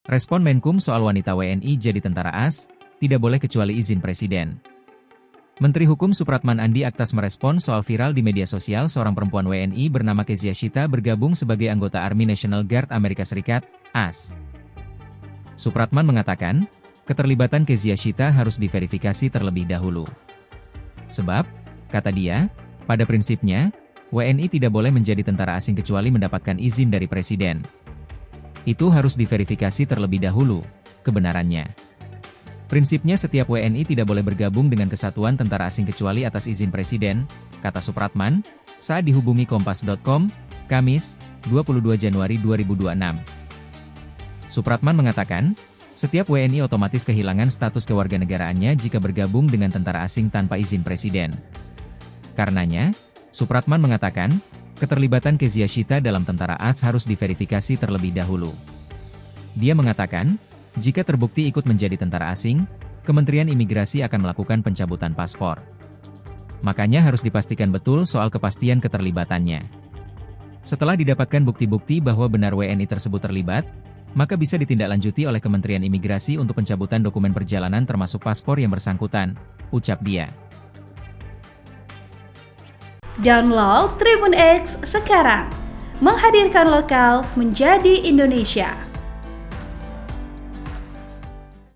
Respon Menkum soal wanita WNI jadi tentara AS, tidak boleh kecuali izin Presiden. Menteri Hukum Supratman Andi Aktas merespon soal viral di media sosial seorang perempuan WNI bernama Kezia Shita bergabung sebagai anggota Army National Guard Amerika Serikat, AS. Supratman mengatakan, keterlibatan Kezia Shita harus diverifikasi terlebih dahulu. Sebab, kata dia, pada prinsipnya, WNI tidak boleh menjadi tentara asing kecuali mendapatkan izin dari Presiden. Itu harus diverifikasi terlebih dahulu, kebenarannya. Prinsipnya setiap WNI tidak boleh bergabung dengan kesatuan tentara asing kecuali atas izin Presiden, kata Supratman, saat dihubungi Kompas.com, Kamis, 22 Januari 2026. Supratman mengatakan, setiap WNI otomatis kehilangan status kewarganegaraannya jika bergabung dengan tentara asing tanpa izin Presiden. Karenanya, Supratman mengatakan, keterlibatan Kezia Shita dalam tentara AS harus diverifikasi terlebih dahulu. Dia mengatakan, jika terbukti ikut menjadi tentara asing, Kementerian Imigrasi akan melakukan pencabutan paspor. Makanya harus dipastikan betul soal kepastian keterlibatannya. Setelah didapatkan bukti-bukti bahwa benar WNI tersebut terlibat, maka bisa ditindaklanjuti oleh Kementerian Imigrasi untuk pencabutan dokumen perjalanan termasuk paspor yang bersangkutan, ucap dia. Download Tribun X sekarang, menghadirkan lokal menjadi Indonesia.